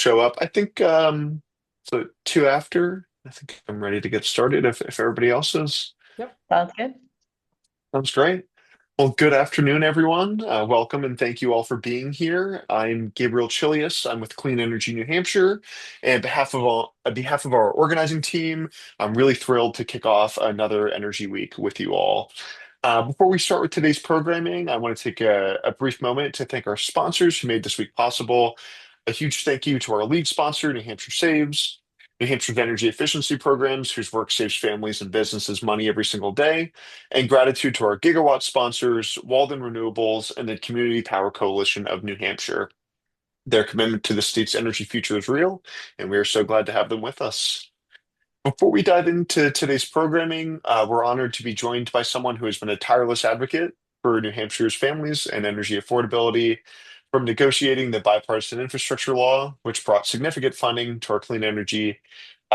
show up. I think so two after. I think I'm ready to get started if everybody else is. Yep, sounds good. Sounds great. Well, good afternoon, everyone. Welcome and thank you all for being here. I'm Gabriel Chilius. I'm with Clean Energy New Hampshire. And on behalf of our organizing team, I'm really thrilled to kick off another Energy Week with you all. Before we start with today's programming, I want to take a brief moment to thank our sponsors who made this week possible. A huge thank you to our lead sponsor, New Hampshire Saves, New Hampshire's energy efficiency programs, whose work saves families and businesses money every single day, and gratitude to our gigawatt sponsors, Walden Renewables, and the Community Power Coalition of New Hampshire. Their commitment to the state's energy future is real, and we are so glad to have them with us. Before we dive into today's programming, we're honored to be joined by someone who has been a tireless advocate for New Hampshire's families and energy affordability, from negotiating the bipartisan infrastructure law, which brought significant funding to our clean energy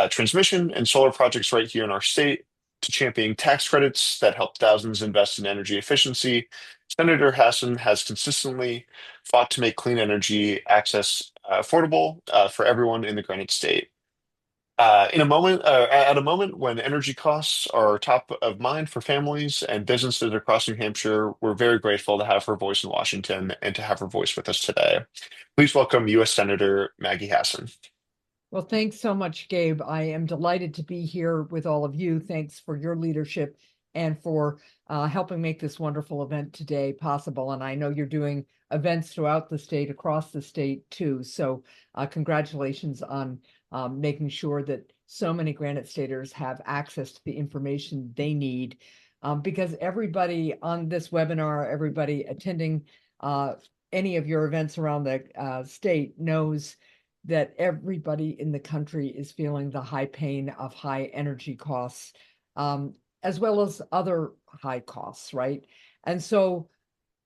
transmission and solar projects right here in our state, to championing tax credits that help thousands invest in energy efficiency. Senator Hassan has consistently fought to make clean energy access affordable for everyone in the Granite State. At a moment when energy costs are top of mind for families and businesses across New Hampshire, we're very grateful to have her voice in Washington and to have her voice with us today. Please welcome U.S. Senator Maggie Hassan. Well, thanks so much, Gabe. I am delighted to be here with all of you. Thanks for your leadership and for helping make this wonderful event today possible. And I know you're doing events throughout the state, across the state too. So congratulations on making sure that so many Granite Staters have access to the information they need. Because everybody on this webinar, everybody attending any of your events around the state knows that everybody in the country is feeling the high pain of high energy costs, as well as other high costs, right? And so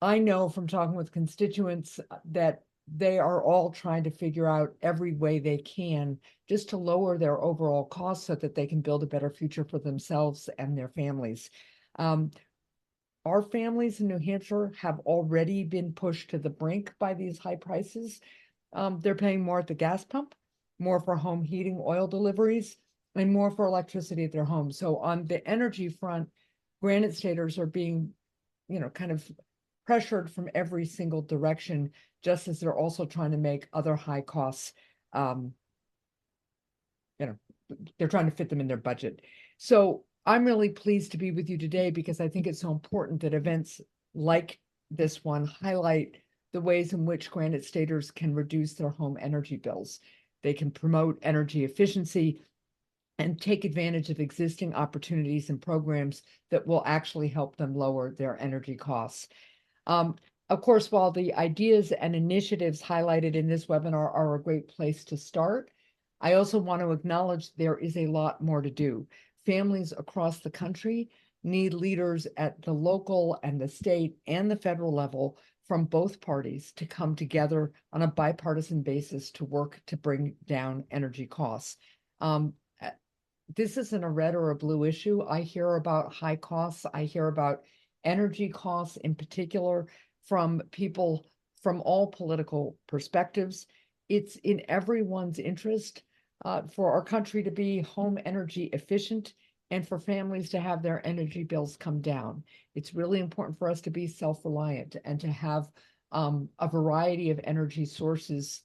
I know from talking with constituents that they are all trying to figure out every way they can just to lower their overall costs so that they can build a better future for themselves and their families. Um, our families in New Hampshire have already been pushed to the brink by these high prices. They're paying more at the gas pump, more for home heating, oil deliveries, and more for electricity at their home. So on the energy front, Granite Staters are being, kind of pressured from every single direction, just as they're also trying to make other high costs, um, you know, they're trying to fit them in their budget. So I'm really pleased to be with you today because I think it's so important that events like this one highlight the ways in which Granite Staters can reduce their home energy bills. They can promote energy efficiency and take advantage of existing opportunities and programs that will actually help them lower their energy costs. Um, of course, while the ideas and initiatives highlighted in this webinar are a great place to start, I also want to acknowledge there is a lot more to do. Families across the country need leaders at the local and the state and the federal level from both parties to come together on a bipartisan basis to work to bring down energy costs. Um, this isn't a red or a blue issue. I hear about high costs. I hear about energy costs in particular from people from all political perspectives. It's in everyone's interest for our country to be home energy efficient and for families to have their energy bills come down. It's really important for us to be self-reliant and to have a variety of energy sources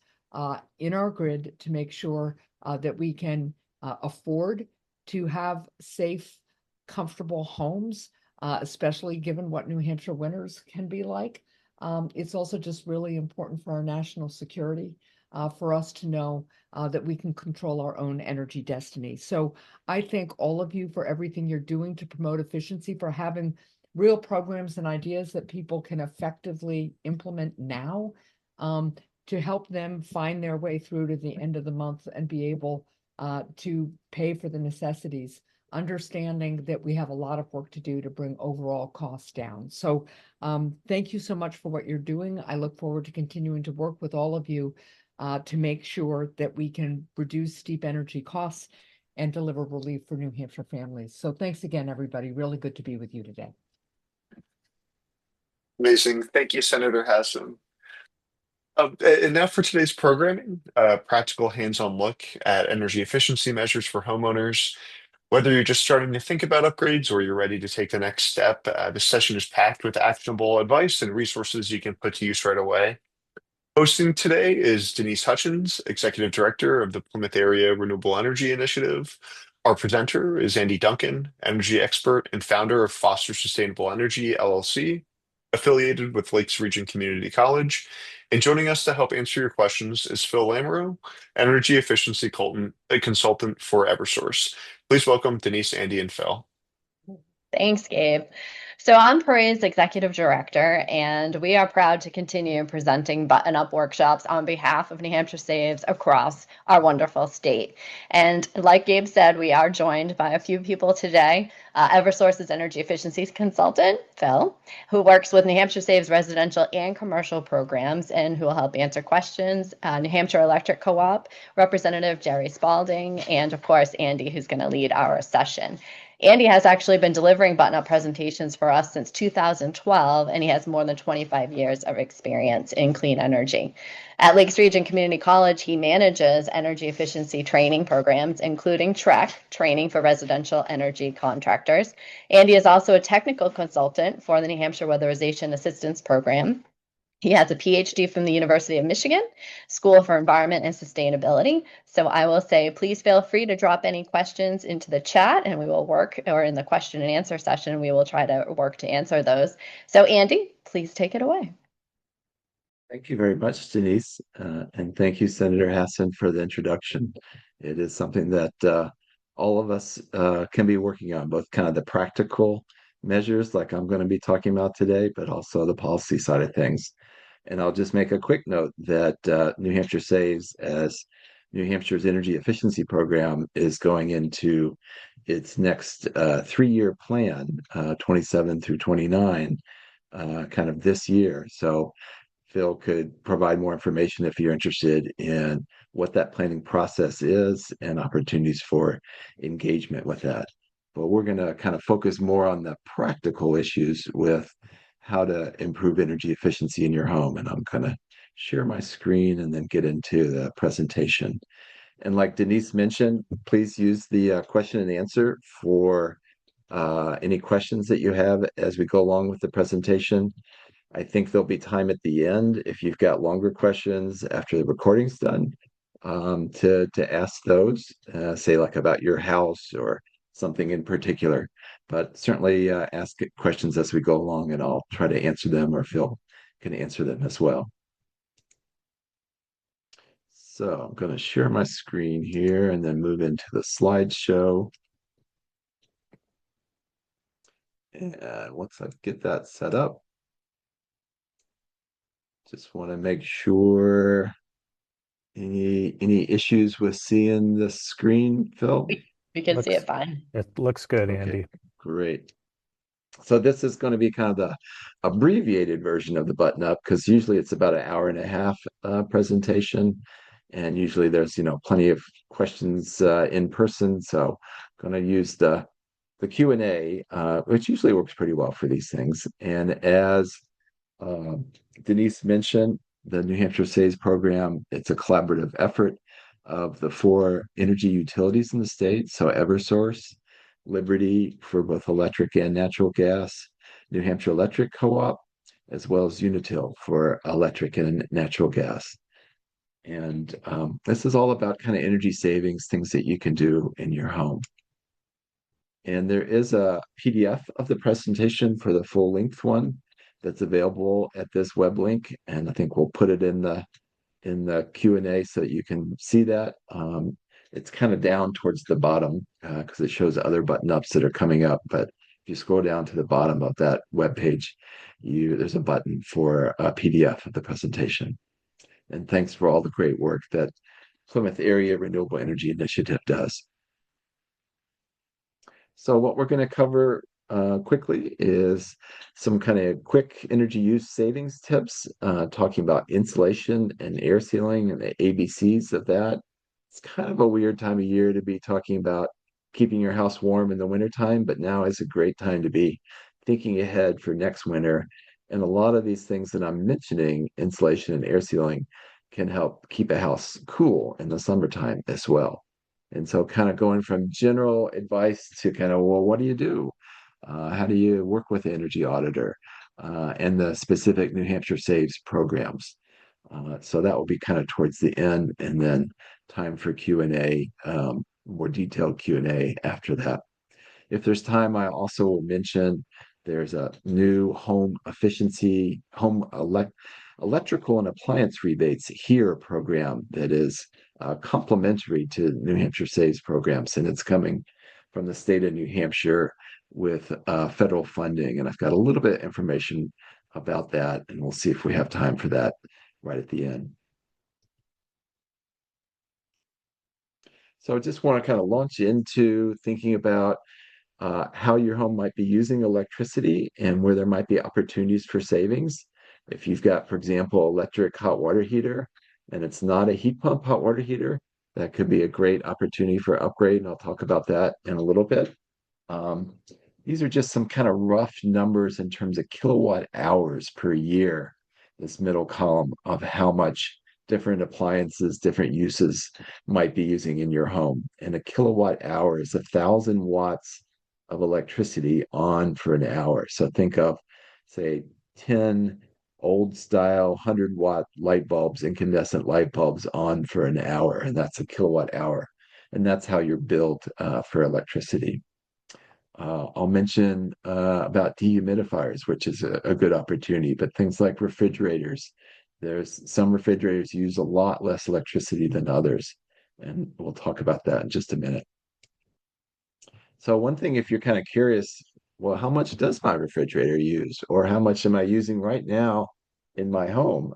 in our grid to make sure that we can afford to have safe, comfortable homes, especially given what New Hampshire winters can be like. It's also just really important for our national security for us to know that we can control our own energy destiny. So I thank all of you for everything you're doing to promote efficiency, for having real programs and ideas that people can effectively implement now to help them find their way through to the end of the month and be able to pay for the necessities, understanding that we have a lot of work to do to bring overall costs down. So thank you so much for what you're doing. I look forward to continuing to work with all of you to make sure that we can reduce steep energy costs and deliver relief for New Hampshire families. So thanks again, everybody. Really good to be with you today. Amazing. Thank you, Senator Hassan. And now for today's programming, a practical hands-on look at energy efficiency measures for homeowners. Whether you're just starting to think about upgrades or you're ready to take the next step, this session is packed with actionable advice and resources you can put to use right away. Hosting today is Denise Hutchins, Executive Director of the Plymouth Area Renewable Energy Initiative. Our presenter is Andy Duncan, energy expert and founder of Foster Sustainable Energy, LLC, affiliated with Lakes Region Community College. And joining us to help answer your questions is Phil Lamoureux, energy efficiency consultant for Eversource. Please welcome Denise, Andy, and Phil. Thanks, Gabe. So I'm Parade's executive director, and we are proud to continue presenting button-up workshops on behalf of New Hampshire Saves across our wonderful state. And like Gabe said, we are joined by a few people today. Eversource's energy efficiency consultant, Phil, who works with New Hampshire Saves residential and commercial programs and who will help answer questions. New Hampshire Electric Co-op representative Jerry Spalding, and of course, Andy, who's going to lead our session. Andy has actually been delivering button-up presentations for us since 2012, and he has more than 25 years of experience in clean energy. At Lakes Region Community College, he manages energy efficiency training programs, including TREC, training for residential energy contractors. Andy is also a technical consultant for the New Hampshire Weatherization Assistance Program. He has a PhD from the University of Michigan, School for Environment and Sustainability. So I will say, please feel free to drop any questions into the chat and we will work, or in the question and answer session, we will try to work to answer those. So Andy, please take it away. Thank you very much, Denise. And thank you, Senator Hassan, for the introduction. It is something that all of us can be working on, both kind of the practical measures like I'm going to be talking about today, but also the policy side of things. And I'll just make a quick note that New Hampshire Saves, as New Hampshire's energy efficiency program, is going into its next 3-year plan, 27 through 29, kind of this year. So Phil could provide more information if you're interested in what that planning process is and opportunities for engagement with that. But we're going to kind of focus more on the practical issues with how to improve energy efficiency in your home. And I'm going to share my screen and then get into the presentation. And like Denise mentioned, please use the question and answer for any questions that you have as we go along with the presentation. I think there'll be time at the end if you've got longer questions after the recording's done, to ask those, say like about your house or something in particular. But certainly ask questions as we go along, and I'll try to answer them, or Phil can answer them as well. So I'm going to share my screen here and then move into the slideshow. And once I get that set up, just want to make sure. Any issues with seeing the screen, Phil? We can see it fine. It looks good, Okay, Andy. great. So this is going to be kind of the abbreviated version of the button up, because usually it's about an hour and a half presentation, and usually there's plenty of questions in person. So I'm going to use the Q&A, which usually works pretty well for these things. And as uh, Denise mentioned, the New Hampshire Saves program, it's a collaborative effort of the 4 energy utilities in the state. So Eversource, Liberty for both electric and natural gas, New Hampshire Electric Co-op, as well as Unitil for electric and natural gas. And this is all about kind of energy savings, things that you can do in your home. And there is a PDF of the presentation for the full length one that's available at this web link, and I think we'll put it in the Q&A so that you can see that. It's kind of down towards the bottom because it shows other button ups that are coming up. But if you scroll down to the bottom of that web page, there's a button for a PDF of the presentation. And thanks for all the great work that Plymouth Area Renewable Energy Initiative does. So what we're going to cover quickly is some kind of quick energy use savings tips, talking about insulation and air sealing and the ABCs of that. It's kind of a weird time of year to be talking about keeping your house warm in the wintertime, but now is a great time to be thinking ahead for next winter And a lot of these things that I'm mentioning, insulation and air sealing, can help keep a house cool in the summertime as well. And so, kind of going from general advice to kind of, well, what do you do? How do you work with the energy auditor and the specific New Hampshire Saves programs? So that will be kind of towards the end, and then time for Q&A, more detailed Q&A after that. If there's time, I also will mention there's a new home efficiency, electrical and appliance rebates here program that is complementary to New Hampshire Saves programs, and it's coming from the state of New Hampshire with federal funding. And I've got a little bit of information about that, and we'll see if we have time for that right at the end. So I just want to kind of launch into thinking about how your home might be using electricity and where there might be opportunities for savings. If you've got, for example, electric hot water heater and it's not a heat pump hot water heater, that could be a great opportunity for upgrade. And I'll talk about that in a little bit. Um, these are just some kind of rough numbers in terms of kilowatt hours per year, this middle column of how much different appliances, different uses might be using in your home. And a kilowatt hour is 1,000 watts of electricity on for an hour. So think of, say, 10 old style 100-watt light bulbs, incandescent light bulbs on for an hour, and that's a kilowatt hour. And that's how you're billed for electricity. I'll mention about dehumidifiers, which is a good opportunity, but things like refrigerators. There's some refrigerators use a lot less electricity than others, and we'll talk about that in just a minute. So one thing, if you're kind of curious, well, how much does my refrigerator use, or how much am I using right now in my home?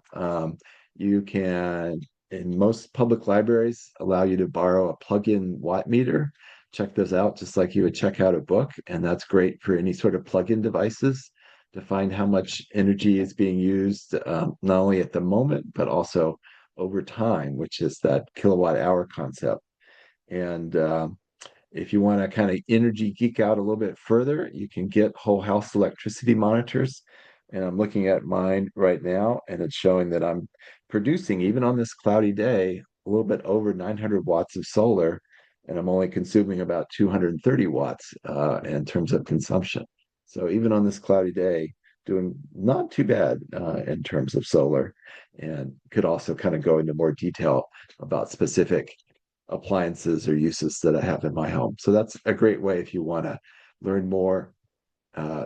You can, in most public libraries, allow you to borrow a plug-in watt meter. Check those out just like you would check out a book, and that's great for any sort of plug-in devices to find how much energy is being used, not only at the moment, but also over time, which is that kilowatt hour concept. And if you want to kind of energy geek out a little bit further, you can get whole house electricity monitors. And I'm looking at mine right now, and it's showing that I'm producing, even on this cloudy day, a little bit over 900 watts of solar, and I'm only consuming about 230 watts in terms of consumption. So even on this cloudy day, doing not too bad in terms of solar, and could also kind of go into more detail about specific appliances or uses that I have in my home. So that's a great way if you want to learn more.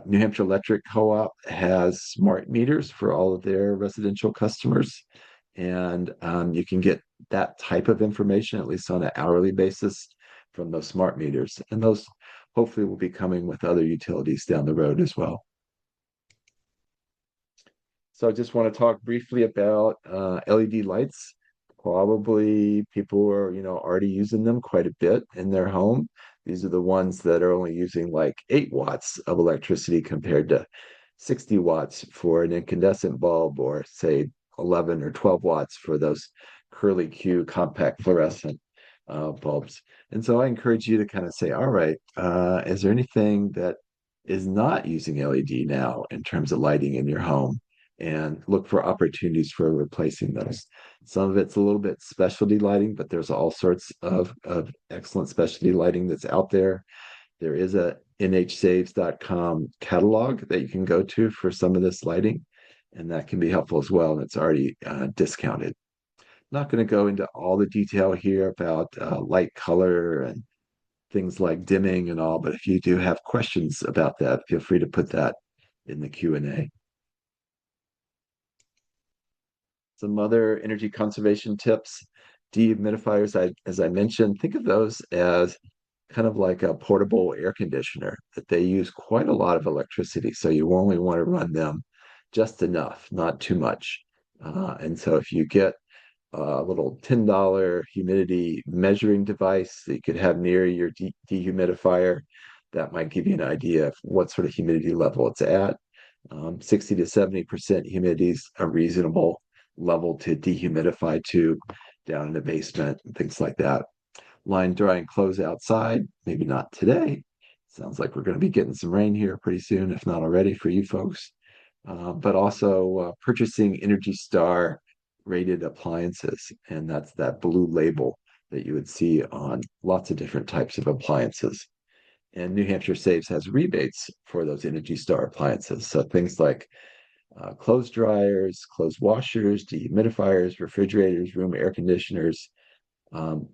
New Hampshire Electric Co-op has smart meters for all of their residential customers. And you can get that type of information, at least on an hourly basis, from those smart meters. And those hopefully will be coming with other utilities down the road as well. So I just want to talk briefly about LED lights. Probably people are, already using them quite a bit in their home. These are the ones that are only using like 8 watts of electricity compared to 60 watts for an incandescent bulb, or say 11 or 12 watts for those curly Q compact fluorescent bulbs. And so I encourage you to kind of say, all right, is there anything that is not using LED now in terms of lighting in your home? And look for opportunities for replacing those. Some of it's a little bit specialty lighting, but there's all sorts of excellent specialty lighting that's out there. There is a NHSaves.com catalog that you can go to for some of this lighting, and that can be helpful as well. And it's already discounted. Not going to go into all the detail here about light color and things like dimming and all, but if you do have questions about that, feel free to put that in the Q&A. Some other energy conservation tips. Dehumidifiers, as I mentioned, think of those as kind of like a portable air conditioner, that they use quite a lot of electricity. So you only want to run them just enough, not too much. And so if you get a little $10 humidity measuring device that you could have near your dehumidifier, that might give you an idea of what sort of humidity level it's at. 60 to 70% humidity is a reasonable level to dehumidify to down in the basement and things like that. Line drying clothes outside, maybe not today. Sounds like we're going to be getting some rain here pretty soon, if not already for you folks. but also purchasing Energy Star rated appliances. And that's that blue label that you would see on lots of different types of appliances. And New Hampshire Saves has rebates for those Energy Star appliances. So things like clothes dryers, clothes washers, dehumidifiers, refrigerators, room air conditioners.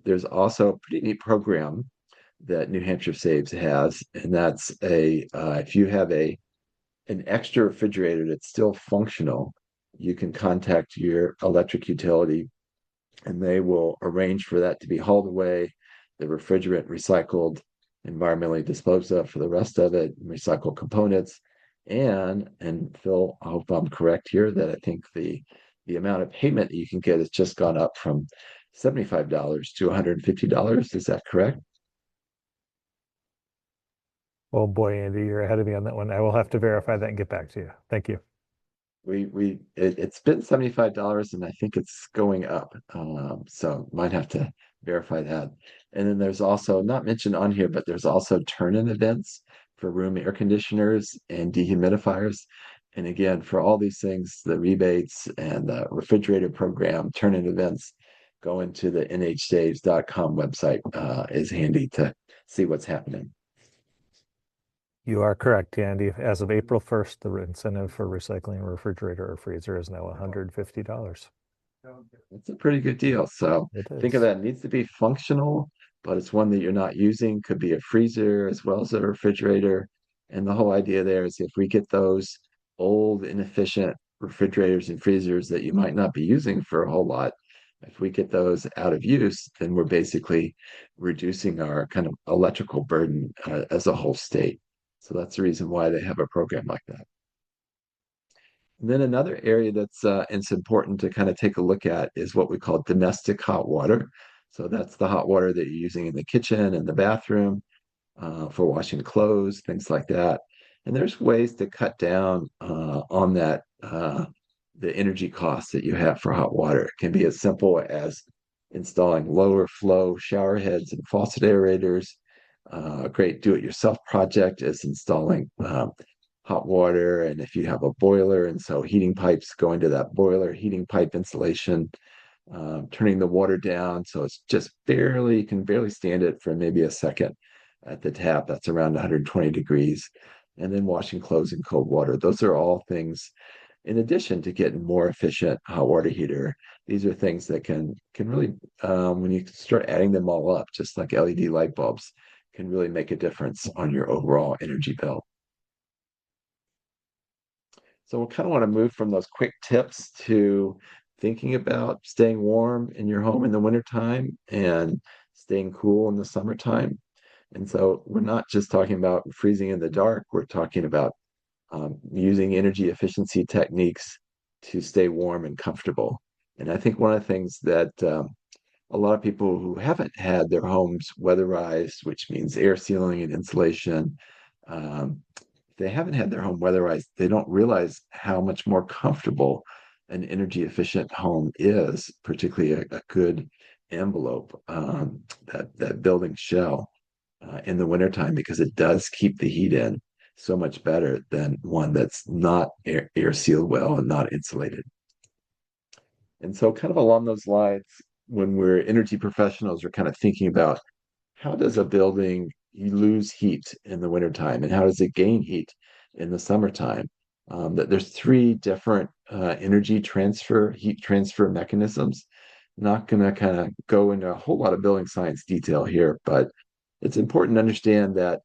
There's also a pretty neat program that New Hampshire Saves has, and that's a if you have an extra refrigerator that's still functional, you can contact your electric utility and they will arrange for that to be hauled away, the refrigerant recycled, environmentally disposed of for the rest of it, recycled components. And Phil, I hope I'm correct here that I think the amount of payment that you can get has just gone up from $75 to $150. Is that correct? Oh boy, Andy, you're ahead of me on that one. I will have to verify that and get back to you. Thank you. It's been $75 and I think it's going up. So might have to verify that. And then there's also not mentioned on here, but there's also turn-in events for room air conditioners and dehumidifiers. And again, for all these things, the rebates and the refrigerator program, turn-in events, going to the nhsaves.com website is handy to see what's happening. You are correct, Andy. As of April 1st, the incentive for recycling a refrigerator or freezer is now $150. It's a pretty good deal. So It think of is. that. It needs to be functional, but it's one that you're not using. Could be a freezer as well as a refrigerator. And the whole idea there is if we get those old, inefficient refrigerators and freezers that you might not be using for a whole lot, if we get those out of use, then we're basically reducing our kind of electrical burden as a whole state. So that's the reason why they have a program like that. And then another area that's it's important to kind of take a look at is what we call domestic hot water. So that's the hot water that you're using in the kitchen and the bathroom for washing clothes, things like that. And there's ways to cut down on that the energy costs that you have for hot water. It can be as simple as installing lower flow shower heads and faucet aerators. A great do-it-yourself project is installing hot water, and if you have a boiler, and so heating pipes go into that boiler, heating pipe insulation, turning the water down so it's just barely, you can barely stand it for maybe a second at the tap. That's around 120 degrees. And then washing clothes in cold water. Those are all things in addition to getting more efficient hot water heater. These are things that can really, when you start adding them all up, just like LED light bulbs, can really make a difference on your overall energy bill. So we kind of want to move from those quick tips to thinking about staying warm in your home in the wintertime and staying cool in the summertime. And so we're not just talking about freezing in the dark, we're talking about using energy efficiency techniques to stay warm and comfortable. And I think one of the things that a lot of people who haven't had their homes weatherized, which means air sealing and insulation, um, they haven't had their home weatherized, they don't realize how much more comfortable an energy efficient home is, particularly a good envelope, that building shell in the wintertime, because it does keep the heat in so much better than one that's not air sealed well and not insulated. And so, kind of along those lines, when we're energy professionals, we're kind of thinking about how does a building lose heat in the wintertime and how does it gain heat in the summertime? That there's three different energy transfer, heat transfer mechanisms. Not going to kind of go into a whole lot of building science detail here, but it's important to understand that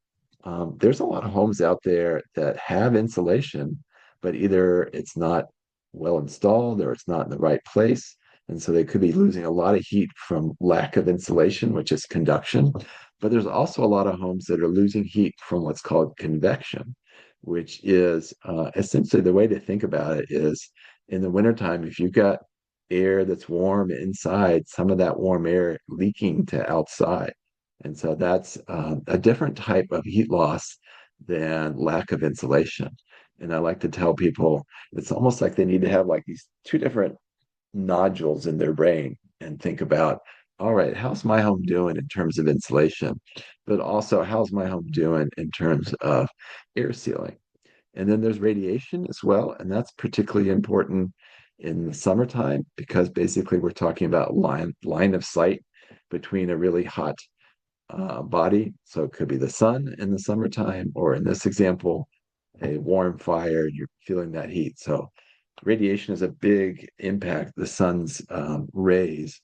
there's a lot of homes out there that have insulation, but either it's not well installed or it's not in the right place. And so they could be losing a lot of heat from lack of insulation, which is conduction. But there's also a lot of homes that are losing heat from what's called convection, which is essentially the way to think about it is in the wintertime, if you've got air that's warm inside, some of that warm air leaking to outside. And so that's a different type of heat loss than lack of insulation. And I like to tell people it's almost like they need to have like these two different nodules in their brain and think about, all right, how's my home doing in terms of insulation? But also, how's my home doing in terms of air sealing? And then there's radiation as well, and that's particularly important in the summertime because basically we're talking about line of sight between a really hot body. So it could be the sun in the summertime, or in this example, a warm fire, you're feeling that heat. So radiation is a big impact, the sun's rays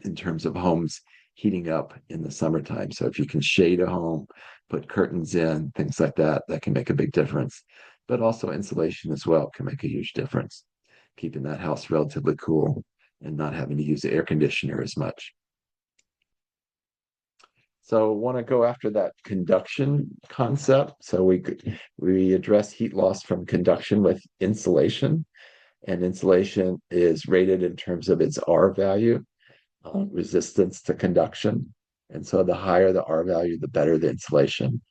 in terms of homes heating up in the summertime. So if you can shade a home, put curtains in, things like that, that can make a big difference. But also insulation as well can make a huge difference, keeping that house relatively cool and not having to use the air conditioner as much. So want to go after that conduction concept. So we address heat loss from conduction with insulation, and insulation is rated in terms of its R value, resistance to conduction. And so the higher the R value, the better the insulation.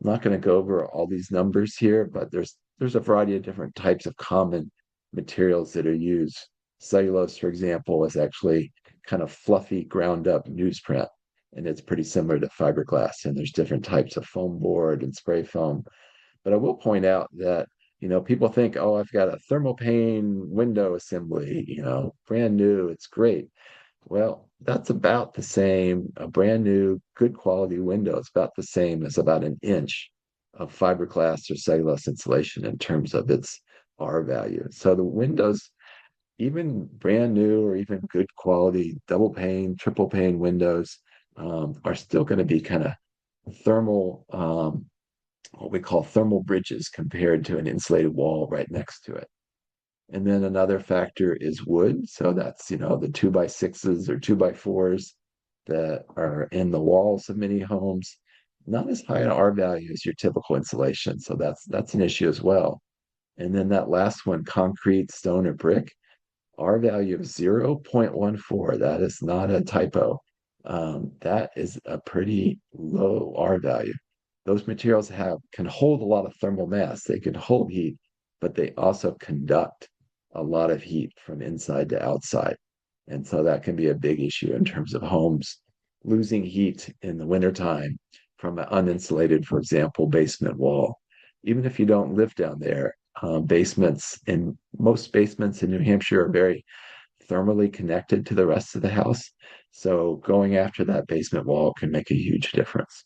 I'm not going to go over all these numbers here, but there's a variety of different types of common materials that are used. Cellulose, for example, is actually kind of fluffy, ground up newsprint, and it's pretty similar to fiberglass. And there's different types of foam board and spray foam. But I will point out that, people think, oh, I've got a thermopane window assembly, brand new, it's great. Well, that's about the same. A brand new, good quality window is about the same as about an inch of fiberglass or cellulose insulation in terms of its R value. So the windows, even brand new or even good quality double pane, triple pane windows, are still going to be kind of thermal, what we call thermal bridges compared to an insulated wall right next to it. And then another factor is wood. So that's, the 2x6s or 2x4s that are in the walls of many homes, not as high an R value as your typical insulation. So that's an issue as well. And then that last one, concrete, stone, or brick, R value of 0.14. That is not a typo. That is a pretty low R value. Those materials can hold a lot of thermal mass. They can hold heat, but they also conduct a lot of heat from inside to outside. And so that can be a big issue in terms of homes losing heat in the wintertime from an uninsulated, for example, basement wall. Even if you don't live down there, most basements in New Hampshire are very thermally connected to the rest of the house. So going after that basement wall can make a huge difference.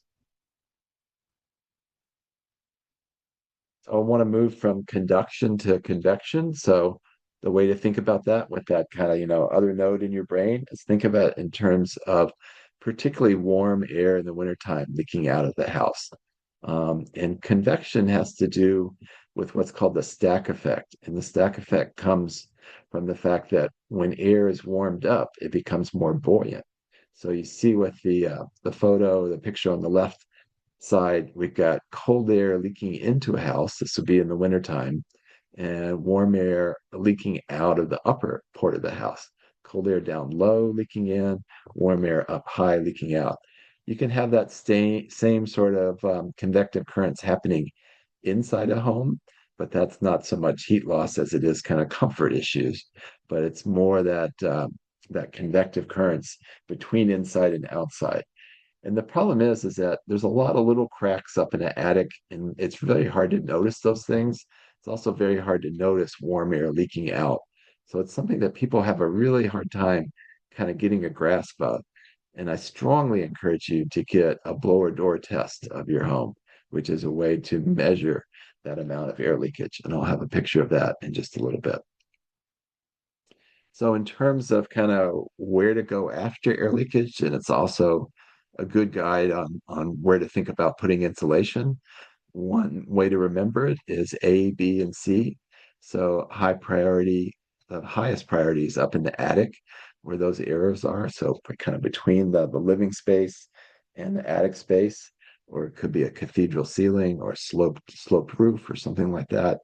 So I want to move from conduction to convection. So the way to think about that with that kind of, other node in your brain is think about it in terms of particularly warm air in the wintertime leaking out of the house. And convection has to do with what's called the stack effect. And the stack effect comes from the fact that when air is warmed up, it becomes more buoyant. So you see with the photo, the picture on the left side, we've got cold air leaking into a house. This would be in the wintertime, and warm air leaking out of the upper part of the house. Cold air down low leaking in, warm air up high leaking out. You can have that same sort of convective currents happening inside a home, but that's not so much heat loss as it is kind of comfort issues. But it's more that convective currents between inside and outside. And the problem is that there's a lot of little cracks up in the attic, and it's really hard to notice those things. It's also very hard to notice warm air leaking out. So it's something that people have a really hard time kind of getting a grasp of. And I strongly encourage you to get a blower door test of your home, which is a way to measure that amount of air leakage. And I'll have a picture of that in just a little bit. So in terms of kind of where to go after air leakage, and it's also a good guide on where to think about putting insulation. One way to remember it is A, B, and C. So high priority, the highest priority is up in the attic where those arrows are. So kind of between the living space and the attic space, or it could be a cathedral ceiling or a sloped roof or something like that.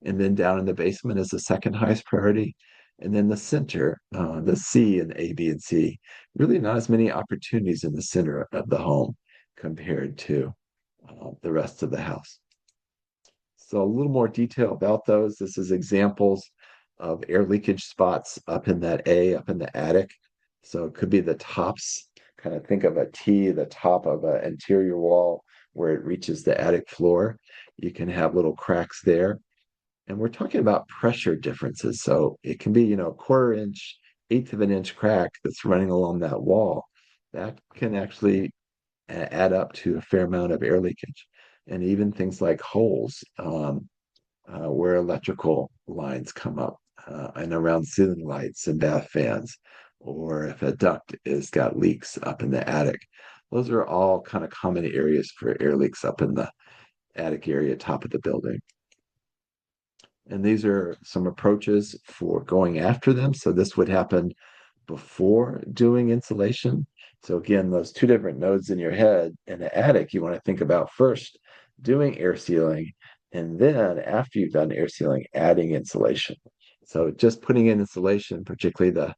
And then down in the basement is the second highest priority. And then the center, the C and A, B, and C, really not as many opportunities in the center of the home compared to the rest of the house. So a little more detail about those. This is examples of air leakage spots up in that A, up in the attic. So it could be the tops, kind of think of a T, the top of an interior wall where it reaches the attic floor. You can have little cracks there. And we're talking about pressure differences. So it can be, a quarter inch, eighth of an inch crack that's running along that wall. That can actually add up to a fair amount of air leakage. And even things like holes where electrical lines come up and around ceiling lights and bath fans, or if a duct has got leaks up in the attic. Those are all kind of common areas for air leaks up in the attic area, top of the building. And these are some approaches for going after them. So this would happen before doing insulation. So again, those two different nodes in your head in the attic, you want to think about first doing air sealing, and then after you've done air sealing, adding insulation. So just putting in insulation, particularly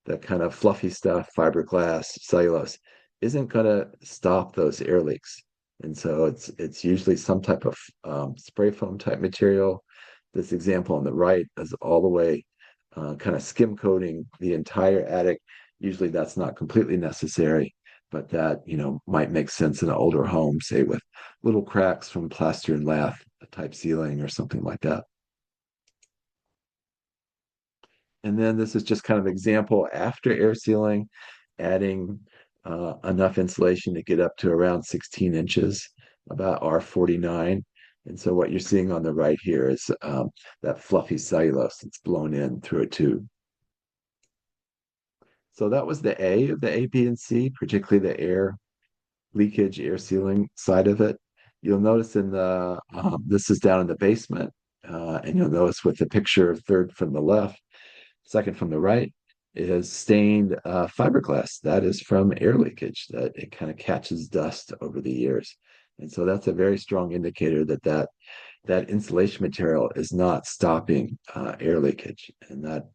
the kind of fluffy stuff, fiberglass, cellulose, isn't going to stop those air leaks. And so it's usually some type of spray foam type material. This example on the right is all the way kind of skim coating the entire attic. Usually that's not completely necessary, but that, might make sense in an older home, say with little cracks from plaster and lath type ceiling or something like that. And then this is just kind of example after air sealing, adding enough insulation to get up to around 16 inches, about R49. And so what you're seeing on the right here is that fluffy cellulose that's blown in through a tube. So that was the A of the A, B, and C, particularly the air leakage, air sealing side of it. You'll notice this is down in the basement, and you'll notice with the picture third from the left, second from the right, is stained fiberglass. That is from air leakage, that it kind of catches dust over the years. And so that's a very strong indicator that insulation material is not stopping air leakage. And that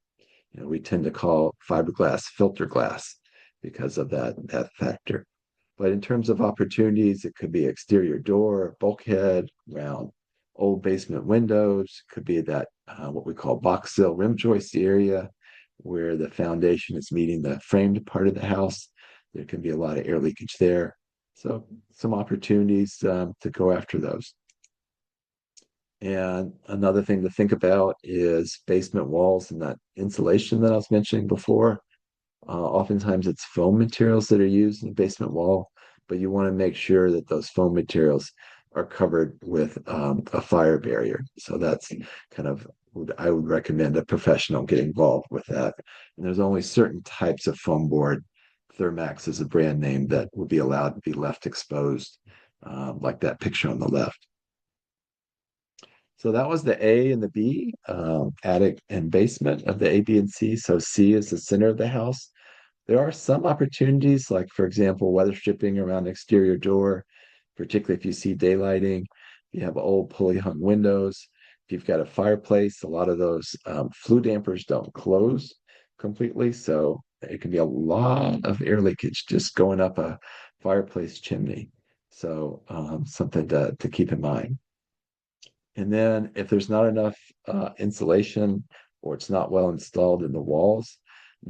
we tend to call fiberglass filter glass because of that factor. But in terms of opportunities, it could be exterior door, bulkhead, around old basement windows. Could be that what we call box sill rim joist area, where the foundation is meeting the framed part of the house. There can be a lot of air leakage there. So some opportunities to go after those. And another thing to think about is basement walls and that insulation that I was mentioning before. Oftentimes it's foam materials that are used in the basement wall, but you want to make sure that those foam materials are covered with a fire barrier. So that's kind of, I would recommend a professional get involved with that. And there's only certain types of foam board. Thermax is a brand name that would be allowed to be left exposed, like that picture on the left. So that was the A and the B, attic and basement of the A, B, and C. So C is the center of the house. There are some opportunities, like for example, weather stripping around the exterior door, particularly if you see daylighting, you have old pulley hung windows. If you've got a fireplace, a lot of those flue dampers don't close completely. So it can be a lot of air leakage just going up a fireplace chimney. So something to keep in mind. And then if there's not enough insulation or it's not well installed in the walls,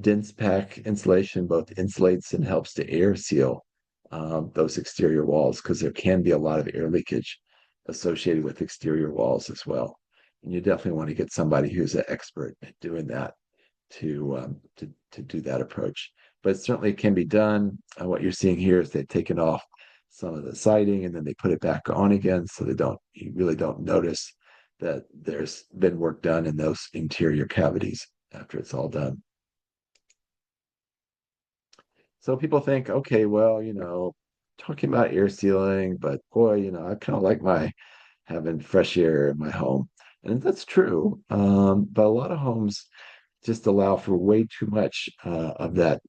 dense pack insulation both insulates and helps to air seal those exterior walls, because there can be a lot of air leakage associated with exterior walls as well. And you definitely want to get somebody who's an expert at doing that to do that approach. But it certainly can be done. What you're seeing here is they've taken off some of the siding and then they put it back on again, so you really don't notice that there's been work done in those interior cavities after it's all done. So people think, okay, well, talking about air sealing, but boy, I kind of like my having fresh air in my home. And that's true. But a lot of homes just allow for way too much of that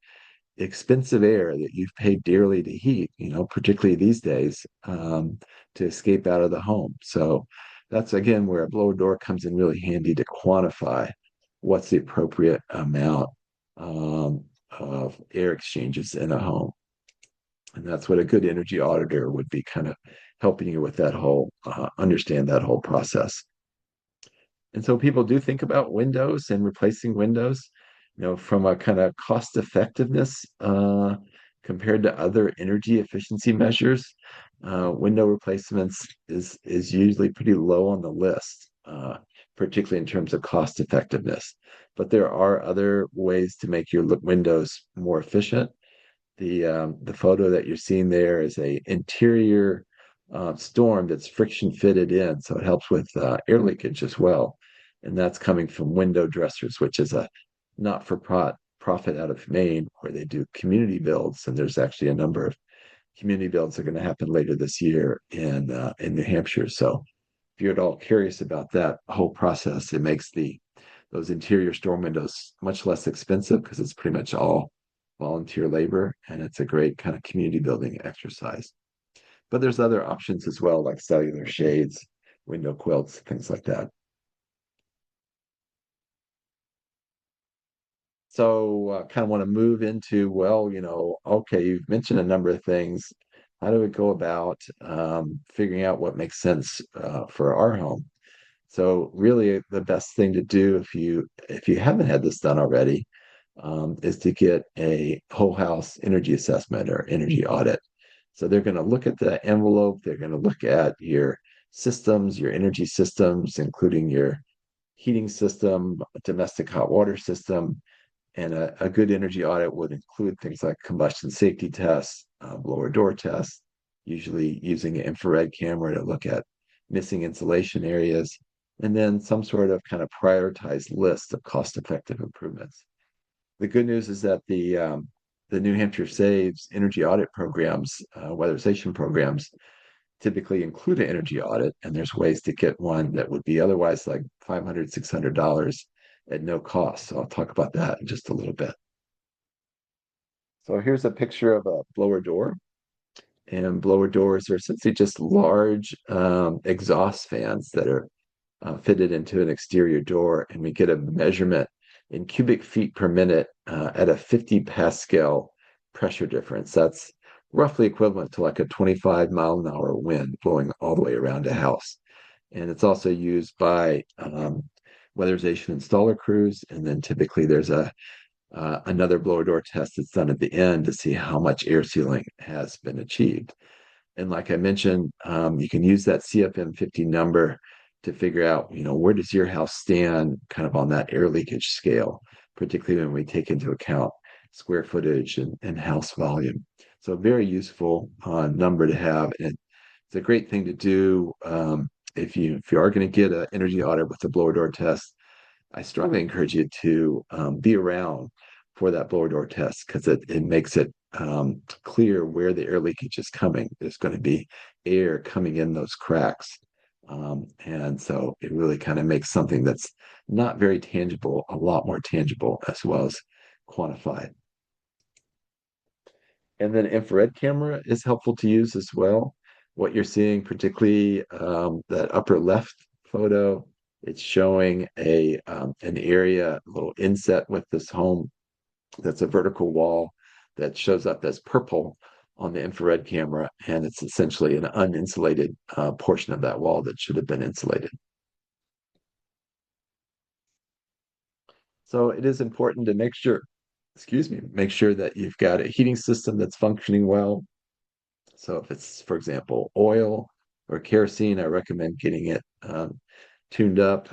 expensive air that you've paid dearly to heat, particularly these days, to escape out of the home. So that's again where a blower door comes in really handy to quantify what's the appropriate amount of air exchanges in a home. And that's what a good energy auditor would be, kind of helping you with that whole, understand that whole process. And so people do think about windows and replacing windows, from a kind of cost effectiveness compared to other energy efficiency measures. window replacements is usually pretty low on the list, particularly in terms of cost effectiveness. But there are other ways to make your windows more efficient. The photo that you're seeing there is a interior storm that's friction fitted in, so it helps with air leakage as well. And that's coming from Window Dressers, which is a not-for-profit out of Maine where they do community builds. And there's actually a number of community builds that are going to happen later this year in New Hampshire. So if you're at all curious about that whole process, it makes those interior storm windows much less expensive because it's pretty much all volunteer labor, and it's a great kind of community building exercise. But there's other options as well, like cellular shades, window quilts, things like that. So kind of want to move into, well, okay, you've mentioned a number of things. How do we go about figuring out what makes sense for our home? So really the best thing to do if you haven't had this done already is to get a whole house energy assessment or energy audit. So they're going to look at the envelope, they're going to look at your systems, your energy systems, including your heating system, domestic hot water system, and a good energy audit would include things like combustion safety tests, blower door tests, usually using an infrared camera to look at missing insulation areas, and then some sort of kind of prioritized list of cost-effective improvements. The good news is that the New Hampshire Saves energy audit programs, weatherization programs, typically include an energy audit, and there's ways to get one that would be otherwise like $500, $600 at no cost. So I'll talk about that in just a little bit. So here's a picture of a blower door. And blower doors are essentially just large exhaust fans that are fitted into an exterior door. And we get a measurement in cubic feet per minute at a 50 pascal pressure difference. That's roughly equivalent to like a 25-mile-an-hour wind blowing all the way around a house. And it's also used by weatherization installer crews. And then typically there's another blower door test that's done at the end to see how much air sealing has been achieved. And like I mentioned, you can use that CFM50 number to figure out, where does your house stand kind of on that air leakage scale, particularly when we take into account square footage and house volume. So a very useful number to have. And it's a great thing to do if you are going to get an energy audit with a blower door test. I strongly encourage you to be around for that blower door test because it makes it clear where the air leakage is coming. There's going to be air coming in those cracks. And so it really kind of makes something that's not very tangible, a lot more tangible as well as quantified. And then infrared camera is helpful to use as well. What you're seeing, particularly that upper left photo, it's showing an area, a little inset with this home that's a vertical wall that shows up as purple on the infrared camera, and it's essentially an uninsulated portion of that wall that should have been insulated. So it is important to make sure that you've got a heating system that's functioning well. So if it's, for example, oil or kerosene, I recommend getting it tuned up,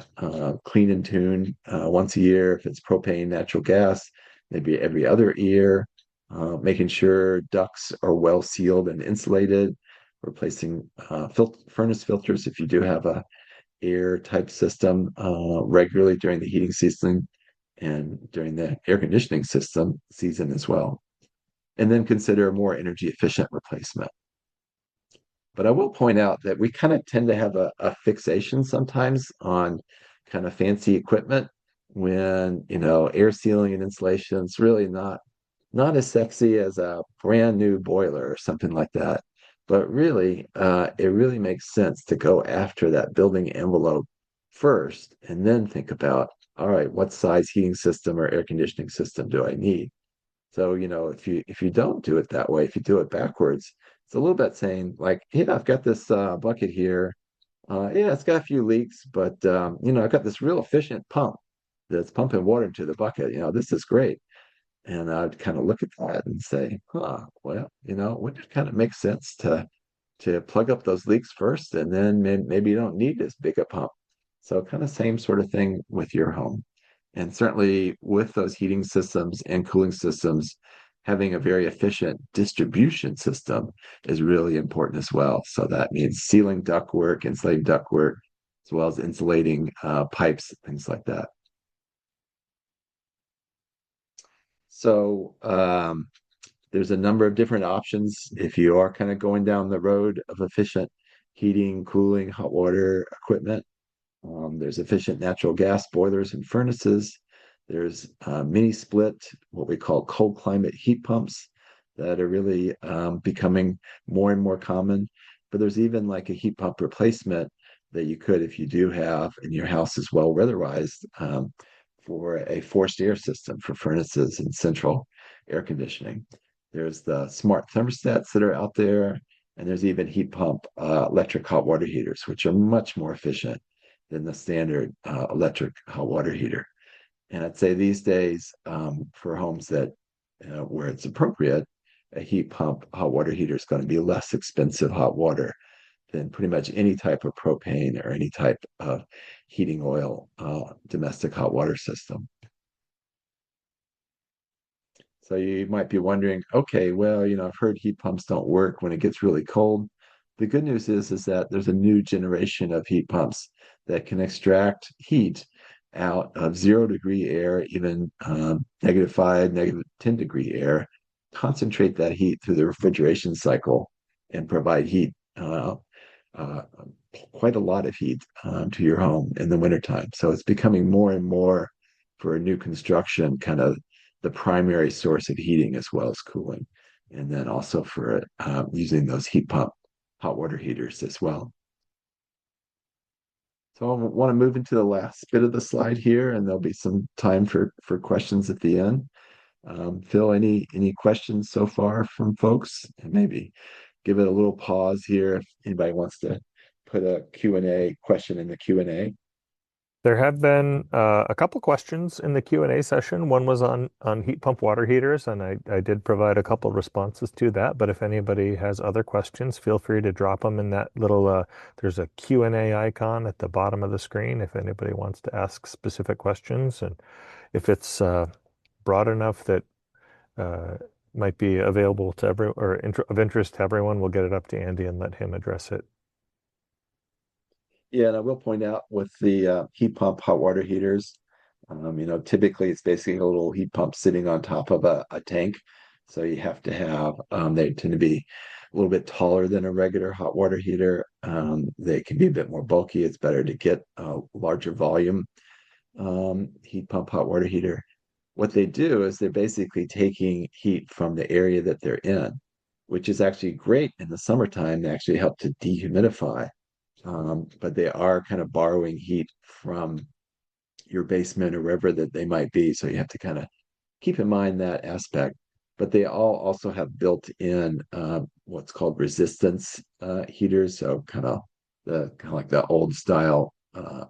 clean and tuned once a year. If it's propane, natural gas, maybe every other year. Making sure ducts are well sealed and insulated. Replacing furnace filters if you do have a air type system regularly during the heating season and during the air conditioning season as well. And then consider a more energy efficient replacement. But I will point out that we kind of tend to have a fixation sometimes on kind of fancy equipment when, air sealing and insulation is really not as sexy as a brand new boiler or something like that. But really, it really makes sense to go after that building envelope first and then think about, all right, what size heating system or air conditioning system do I need? So, if you don't do it that way, if you do it backwards, it's a little bit saying like, yeah, I've got this bucket here. Yeah, it's got a few leaks, but I've got this real efficient pump that's pumping water into the bucket. This is great. And I'd kind of look at that and say, well, would it kind of make sense to to plug up those leaks first, and then maybe you don't need as big a pump. So kind of same sort of thing with your home. And certainly with those heating systems and cooling systems, having a very efficient distribution system is really important as well. So that means sealing ductwork, insulating ductwork, as well as insulating pipes, things like that. So there's a number of different options if you are kind of going down the road of efficient heating, cooling, hot water equipment. There's efficient natural gas boilers and furnaces. There's mini split, what we call cold climate heat pumps that are really becoming more and more common. But there's even like a heat pump replacement that you could, if you do have, and your house is well weatherized, for a forced air system for furnaces and central air conditioning. There's the smart thermostats that are out there, and there's even heat pump electric hot water heaters, which are much more efficient than the standard electric hot water heater. And I'd say these days, for homes that where it's appropriate, a heat pump hot water heater is going to be less expensive hot water than pretty much any type of propane or any type of heating oil domestic hot water system. So you might be wondering, okay, well, I've heard heat pumps don't work when it gets really cold. The good news is that there's a new generation of heat pumps that can extract heat out of 0 degree air, even -5, -10 degree air, concentrate that heat through the refrigeration cycle, and provide heat, uh, quite a lot of heat to your home in the wintertime. So it's becoming more and more for new construction, kind of the primary source of heating as well as cooling. And then also for using those heat pump hot water heaters as well. So I want to move into the last bit of the slide here, and there'll be some time for questions at the end. Phil, any questions so far from folks? And maybe give it a little pause here if anybody wants to put a Q&A question in the Q&A. There have been a couple questions in the Q&A session. One was on heat pump water heaters, and I did provide a couple responses to that. But if anybody has other questions, feel free to drop them in that little, there's a Q&A icon at the bottom of the screen if anybody wants to ask specific questions. And if it's broad enough that might be available to of interest to everyone, we'll get it up to Andy and let him address it. Yeah, and I will point out with the heat pump hot water heaters, typically it's basically a little heat pump sitting on top of a tank. So you have to have, they tend to be a little bit taller than a regular hot water heater. They can be a bit more bulky. It's better to get a larger volume heat pump hot water heater. What they do is they're basically taking heat from the area that they're in, which is actually great in the summertime. They actually help to dehumidify. But they are kind of borrowing heat from your basement or wherever that they might be. So you have to kind of keep in mind that aspect. But they all also have built in what's called resistance heaters. So kind of like the old style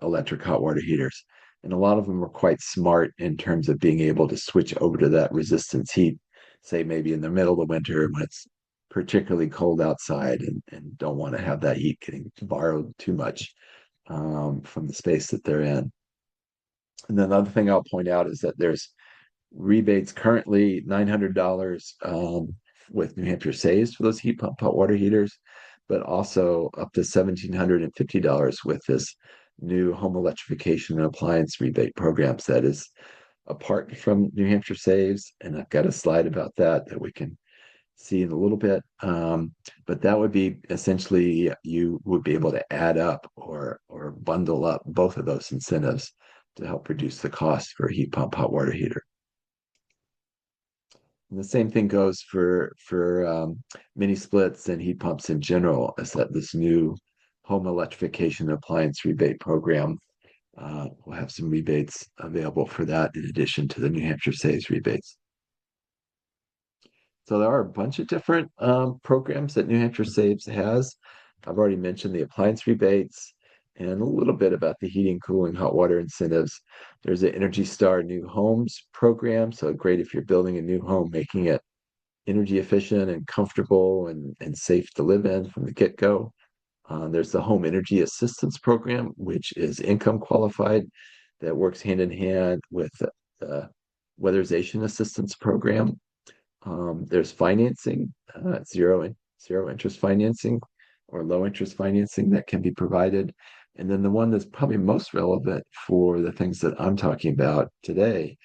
electric hot water heaters. And a lot of them are quite smart in terms of being able to switch over to that resistance heat, say maybe in the middle of winter when it's particularly cold outside and don't want to have that heat getting borrowed too much from the space that they're in. And then the other thing I'll point out is that there's rebates currently $900 with New Hampshire Saves for those heat pump hot water heaters, but also up to $1,750 with this new home electrification and appliance rebate programs that is apart from New Hampshire Saves. And I've got a slide about that we can see in a little bit. But that would be essentially you would be able to add up or bundle up both of those incentives to help reduce the cost for a heat pump hot water heater. And the same thing goes for mini splits and heat pumps in general, is that this new home electrification appliance rebate program will have some rebates available for that in addition to the New Hampshire Saves rebates. So there are a bunch of different programs that New Hampshire Saves has. I've already mentioned the appliance rebates and a little bit about the heating, cooling, hot water incentives. There's the Energy Star New Homes program. So great if you're building a new home, making it energy efficient and comfortable and safe to live in from the get-go. There's the Home Energy Assistance Program, which is income qualified, that works hand in hand with the weatherization assistance program. There's financing, zero interest financing or low interest financing that can be provided. And then the one that's probably most relevant for the things that I'm talking about today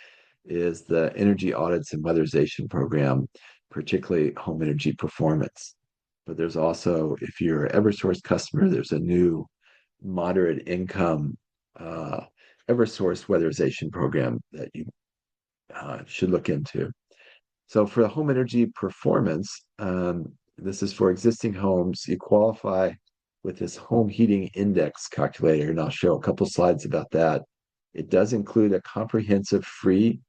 is the energy audits and weatherization program, particularly home energy performance. But there's also, if you're an Eversource customer, there's a new moderate income Eversource weatherization program that you should look into. So for the home energy performance, this is for existing homes. You qualify with this home heating index calculator, and I'll show a couple slides about that. It does include a comprehensive free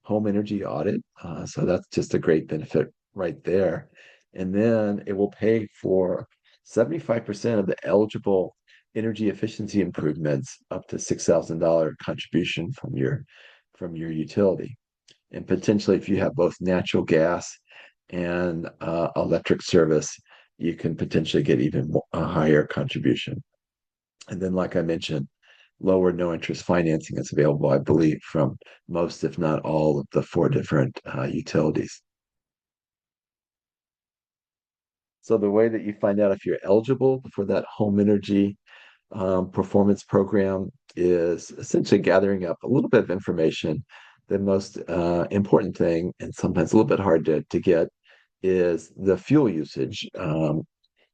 home energy audit. So that's just a great benefit right there. And then it will pay for 75% of the eligible energy efficiency improvements up to $6,000 contribution from your utility. And potentially, if you have both natural gas and electric service, you can potentially get even a higher contribution. And then, like I mentioned, lower no interest financing is available, I believe, from most, if not all, of the four different utilities. So the way that you find out if you're eligible for that home energy performance program is essentially gathering up a little bit of information. The most important thing, and sometimes a little bit hard to get, is the fuel usage,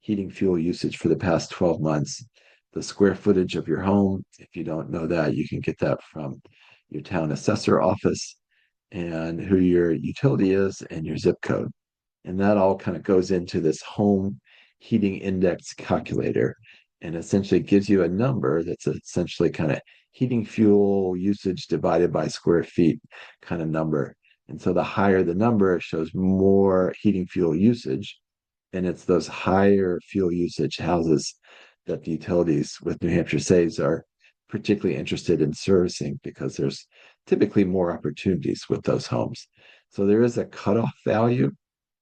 heating fuel usage for the past 12 months, the square footage of your home. If you don't know that, you can get that from your town assessor office, and who your utility is and your zip code. And that all kind of goes into this home heating index calculator and essentially gives you a number that's essentially kind of heating fuel usage divided by square feet kind of number. And so the higher the number, it shows more heating fuel usage. And it's those higher fuel usage houses that the utilities with New Hampshire Saves are particularly interested in servicing because there's typically more opportunities with those homes. So there is a cutoff value,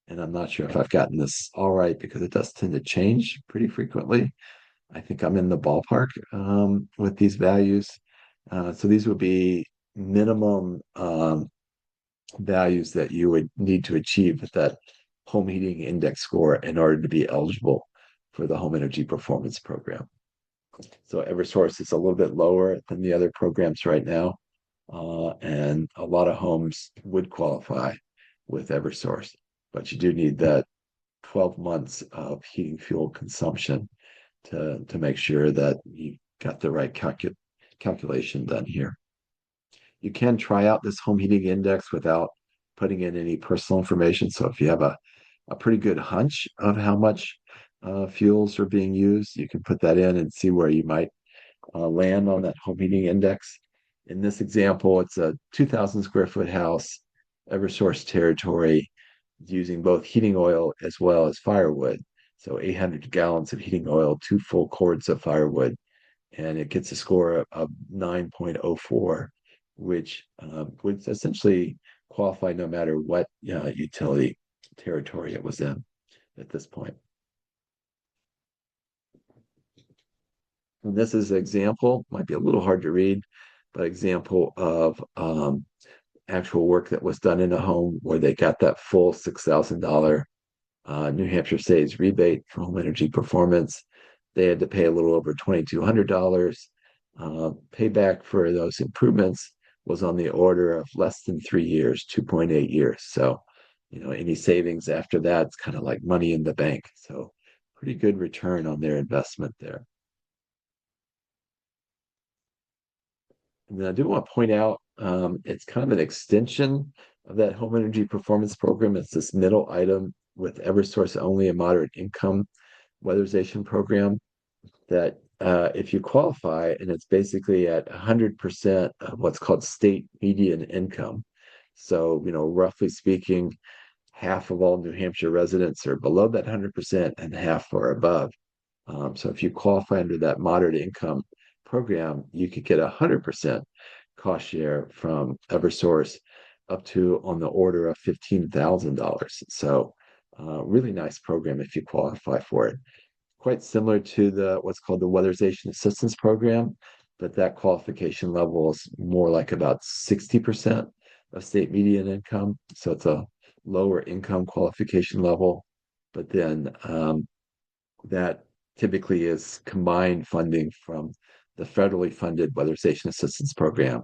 and I'm not sure if I've gotten this all right because it does tend to change pretty frequently. I think I'm in the ballpark with these values. So these would be minimum values that you would need to achieve with that home heating index score in order to be eligible for the home energy performance program. So Eversource is a little bit lower than the other programs right now. And a lot of homes would qualify with Eversource, but you do need that 12 months of heating fuel consumption to make sure that you got the right calculation done here. You can try out this home heating index without putting in any personal information. So if you have a pretty good hunch of how much fuels are being used, you can put that in and see where you might land on that home heating index. In this example, it's a 2,000 square foot house, Eversource territory, using both heating oil as well as firewood. So 800 gallons of heating oil, 2 full cords of firewood, and it gets a score of 9.04, which would essentially qualify no matter what utility territory it was in at this point. And this is an example, might be a little hard to read, but example of actual work that was done in a home where they got that full $6,000 New Hampshire Saves rebate for home energy performance. They had to pay a little over $2,200. Payback for those improvements was on the order of less than 3 years, 2.8 years. So, any savings after that, it's kind of like money in the bank. So pretty good return on their investment there. And then I do want to point out, it's kind of an extension of that home energy performance program. It's this middle item with Eversource only a moderate income weatherization program that if you qualify, and it's basically at 100% of what's called state median income. So, roughly speaking, half of all New Hampshire residents are below that 100% and half are above. So if you qualify under that moderate income program, you could get 100% cost share from Eversource up to on the order of $15,000. So really nice program if you qualify for it. Quite similar to the what's called the weatherization assistance program, but that qualification level is more like about 60% of state median income. So it's a lower income qualification level, but then that typically is combined funding from the federally funded weatherization assistance program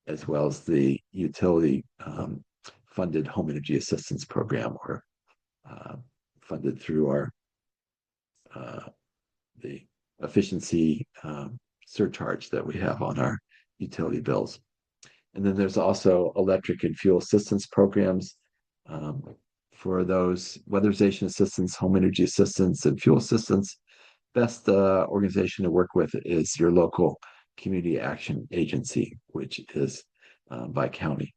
as well as the utility funded home energy assistance program, or funded through our the efficiency surcharge that we have on our utility bills. And then there's also electric and fuel assistance programs um, for those weatherization assistance, home energy assistance, and fuel assistance. Best organization to work with is your local community action agency, which is by county.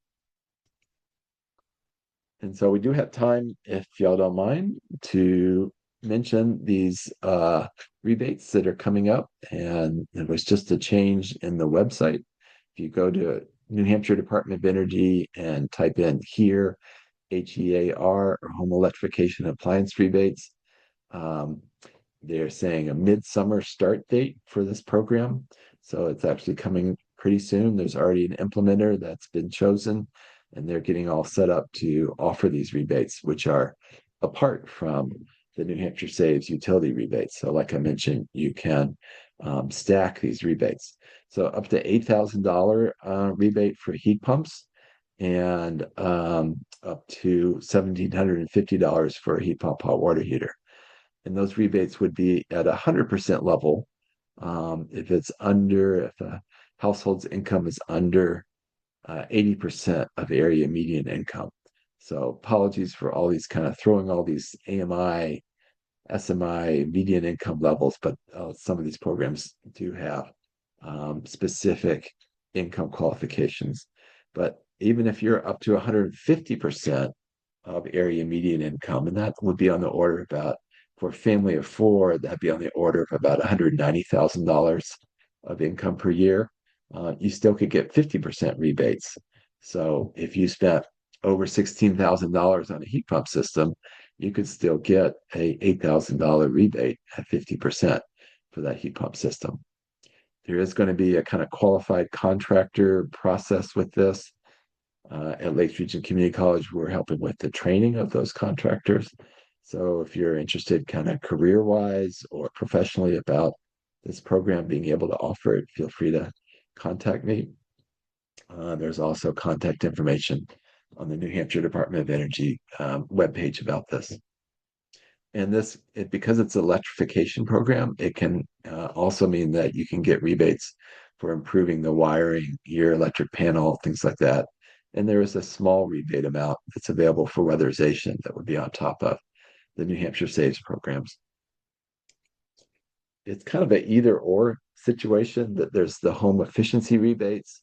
And so we do have time, if y'all don't mind, to mention these rebates that are coming up. And it was just a change in the website. If you go to New Hampshire Department of Energy and type in HEAR, HEAR, or home electrification appliance rebates, um, they're saying a midsummer start date for this program. So it's actually coming pretty soon. There's already an implementer that's been chosen, and they're getting all set up to offer these rebates, which are apart from the New Hampshire Saves utility rebates. So, like I mentioned, you can stack these rebates. So, up to $8,000 rebate for heat pumps, and up to $1,750 for a heat pump hot water heater. And those rebates would be at 100% level if if a household's income is under 80% of area median income. So apologies for all these kind of throwing all these AMI, SMI, median income levels, but some of these programs do have specific income qualifications. But even if you're up to 150% of area median income, and that would be on the order of about, for a family of four, that'd be on the order of about $190,000 of income per year. You still could get 50% rebates. So if you spent over $16,000 on a heat pump system, you could still get a $8,000 rebate at 50% for that heat pump system. There is going to be a kind of qualified contractor process with this. At Lakes Region Community College, we're helping with the training of those contractors. So if you're interested kind of career-wise or professionally about this program being able to offer it, feel free to contact me. There's also contact information on the New Hampshire Department of Energy webpage about this. And because it's an electrification program, it can also mean that you can get rebates for improving the wiring, your electric panel, things like that. And there is a small rebate amount that's available for weatherization that would be on top of the New Hampshire Saves programs. It's kind of an either or situation, that there's the home efficiency rebates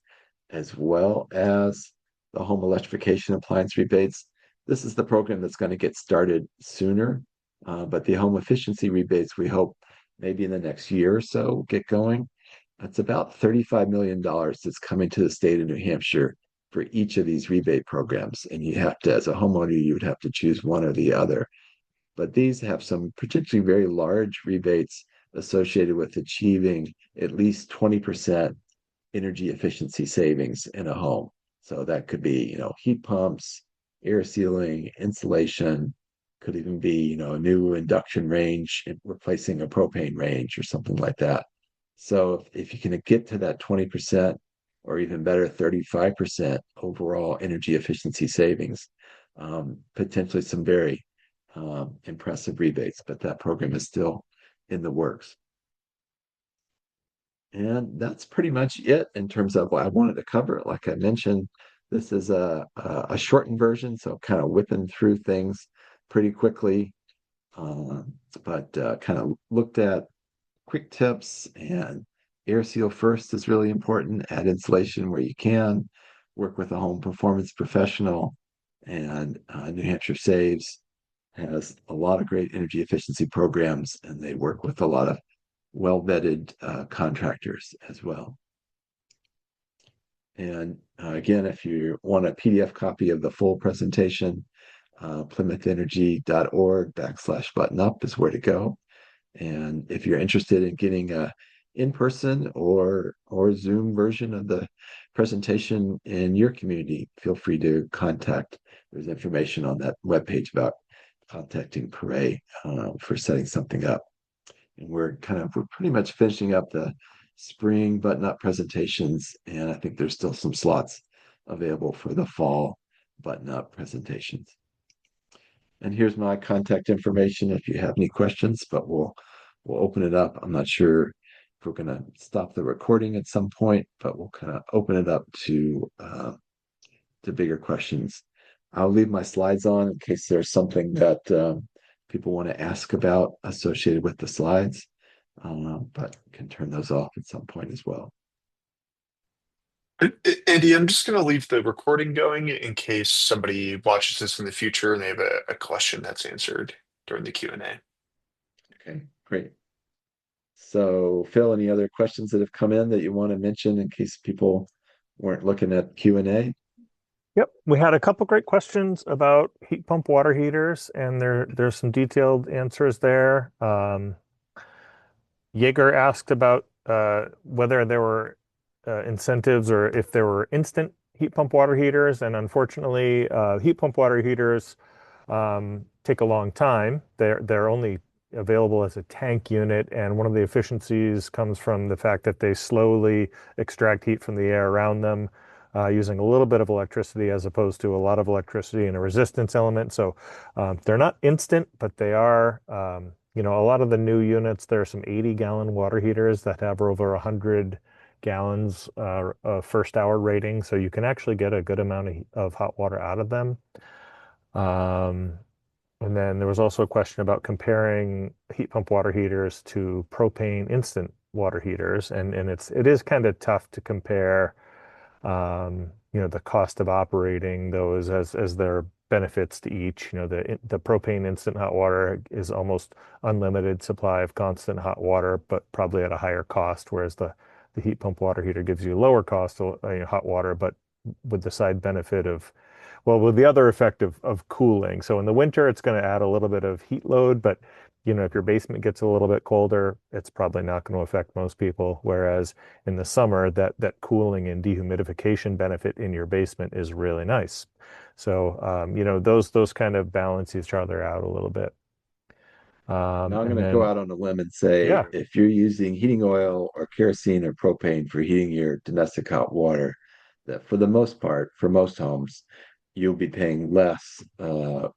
as well as the home electrification appliance rebates. This is the program that's going to get started sooner, but the home efficiency rebates, we hope maybe in the next year or so get going. It's about $35 million that's coming to the state of New Hampshire for each of these rebate programs. And you have to, as a homeowner, you would have to choose one or the other. But these have some potentially very large rebates associated with achieving at least 20% energy efficiency savings in a home. So that could be, heat pumps, air sealing, insulation, could even be, a new induction range replacing a propane range or something like that. So if you can get to that 20%, or even better, 35% overall energy efficiency savings, potentially some very impressive rebates, but that program is still in the works. And that's pretty much it in terms of what I wanted to cover. Like I mentioned, this is a shortened version, so kind of whipping through things pretty quickly, but kind of looked at quick tips. And air seal first is really important. Add insulation where you can. Work with a home performance professional. And New Hampshire Saves has a lot of great energy efficiency programs, and they work with a lot of well-vetted contractors as well. And again, if you want a PDF copy of the full presentation, plymouthenergy.org/button up is where to go. And if you're interested in getting a in-person or Zoom version of the presentation in your community, feel free to contact. There's information on that webpage about contacting Pare for setting something up. And we're pretty much finishing up the spring button-up presentations, and I think there's still some slots available for the fall button-up presentations. And here's my contact information if you have any questions, but we'll open it up. I'm not sure if we're going to stop the recording at some point, but we'll kind of open it up to bigger questions. I'll leave my slides on in case there's something that people want to ask about associated with the slides, but can turn those off at some point as well. Andy, I'm just going to leave the recording going in case somebody watches this in the future and they have a question that's answered during the Q&A. Okay, great. So, Phil, any other questions that have come in that you want to mention in case people weren't looking at Q&A? Yep, we had a couple great questions about heat pump water heaters, and there's some detailed answers there. Jaeger asked about whether there were incentives or if there were instant heat pump water heaters, and unfortunately, heat pump water heaters take a long time. They're only available as a tank unit, and one of the efficiencies comes from the fact that they slowly extract heat from the air around them using a little bit of electricity as opposed to a lot of electricity and a resistance element. So they're not instant, but they are, a lot of the new units, there are some 80-gallon water heaters that have over 100 gallons of first hour rating. So you can actually get a good amount of hot water out of them. And then there was also a question about comparing heat pump water heaters to propane instant water heaters. And it is kind of tough to compare the cost of operating those as their benefits to each. The propane instant hot water is almost unlimited supply of constant hot water, but probably at a higher cost, whereas the heat pump water heater gives you lower cost hot water, but with the side benefit of, well, with the other effect of cooling. So in the winter, it's going to add a little bit of heat load, but if your basement gets a little bit colder, it's probably not going to affect most people. Whereas in the summer, that cooling and dehumidification benefit in your basement is really nice. So, those kind of balance each other out a little bit. Now I'm And going to go then, out on a limb and say yeah, if you're using heating oil or kerosene or propane for heating your domestic hot water, that for the most part, for most homes, you'll be paying less for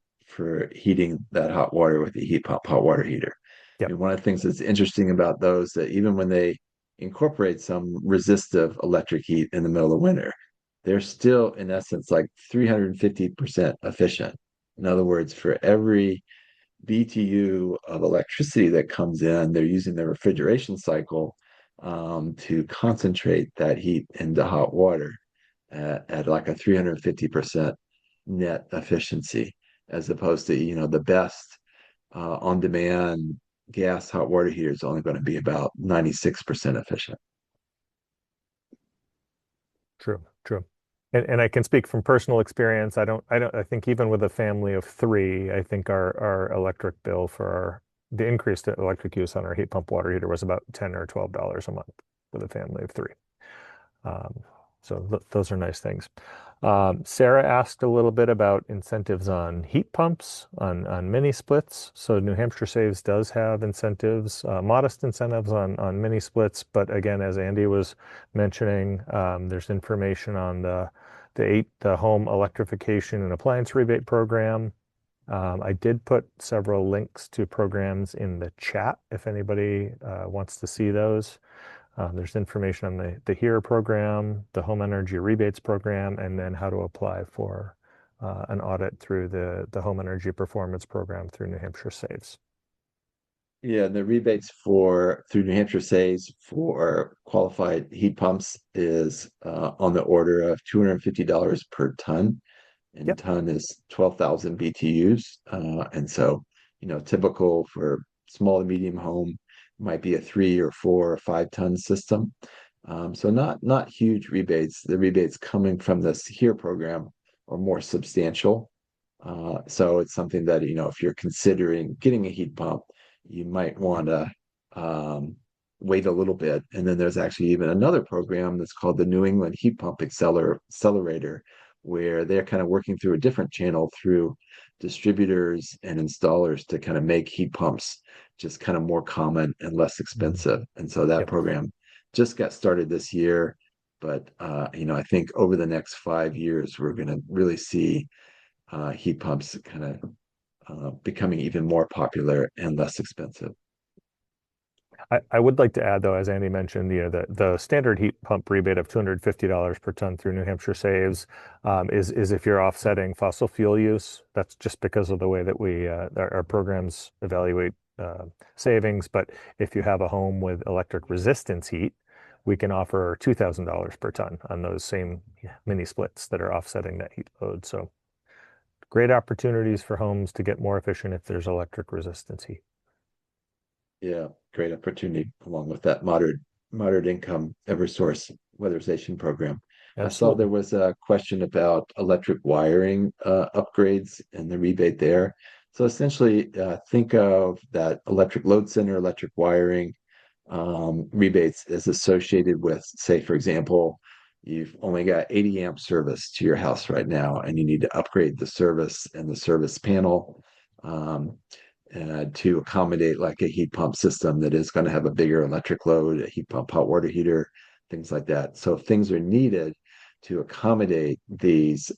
heating that hot water with a heat pump hot water heater. yep, And one of the things that's interesting about those that even when they incorporate some resistive electric heat in the middle of winter, they're still in essence like 350% efficient. In other words, for every BTU of electricity that comes in, they're using the refrigeration cycle to concentrate that heat into hot water at like a 350% net efficiency, as opposed to, the best on-demand gas hot water heater is only going to be about 96% efficient. true, true. And I can speak from personal experience. I think even with a family of three, I think our electric bill for the increased electric use on our heat pump water heater was about $10 or $12 a month with a family of three. Um, so those are nice things. Sarah asked a little bit about incentives on heat pumps, on mini splits. So New Hampshire Saves does have incentives, modest incentives on mini splits. But again, as Andy was mentioning, there's information on the home electrification and appliance rebate program. I did put several links to programs in the chat if anybody wants to see those. There's information on the HERE program, the Home Energy Rebates program, and then how to apply for an audit through the Home Energy Performance program through New Hampshire Saves. Yeah, the rebates through New Hampshire Saves for qualified heat pumps is on the order of $250 per ton, and Yep. ton is 12,000 BTUs. And so, typical for small to medium home might be a 3 or 4 or 5 ton system. So not huge rebates. The rebates coming from this HERE program are more substantial. So it's something that, if you're considering getting a heat pump, you might want to wait a little bit. And then there's actually even another program that's called the New England Heat Pump Accelerator, where they're kind of working through a different channel through distributors and installers to kind of make heat pumps just kind of more common and less expensive. And so that Yep. program just got started this year. But I think over the next 5 years, we're going to really see heat pumps kind of becoming even more popular and less expensive. I would like to add, though, as Andy mentioned, the standard heat pump rebate of $250 per ton through New Hampshire Saves is if you're offsetting fossil fuel use. That's just because of the way that our programs evaluate savings. But if you have a home with electric resistance heat, we can offer $2,000 per ton on those same mini splits that are offsetting that heat load. So great opportunities for homes to get more efficient if there's electric resistance heat. Yeah, great opportunity along with that moderate income Eversource weatherization program. I saw there Absolutely. was a question about electric wiring upgrades and the rebate there. So essentially, think of that electric load center, electric wiring rebates is associated with, say, for example, you've only got 80 amp service to your house right now, and you need to upgrade the service and the service panel. To accommodate like a heat pump system that is going to have a bigger electric load, a heat pump, hot water heater, things like that. So if things are needed to accommodate these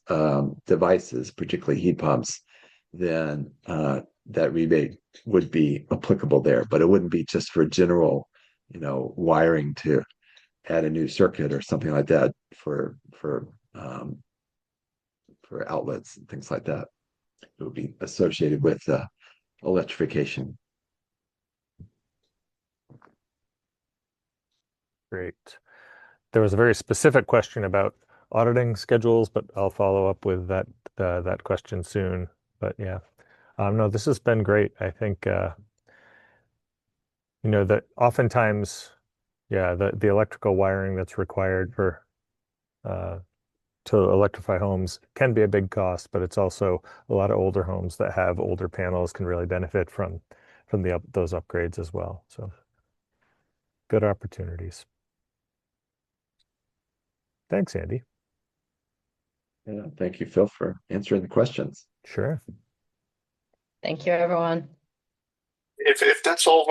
devices, particularly heat pumps, then that rebate would be applicable there, but it wouldn't be just for general, wiring to add a new circuit or something like that for outlets and things like that. It would be associated with electrification. Great. There was a very specific question about auditing schedules, but I'll follow up with that question soon. But yeah, no, this has been great. I think that oftentimes, yeah, the electrical wiring that's required for uh, to electrify homes can be a big cost, but it's also a lot of older homes that have older panels can really benefit from those upgrades as well. So good opportunities. Thanks, Andy. Yeah, thank you, Phil, for answering the questions. Sure. Thank you, everyone. If that's all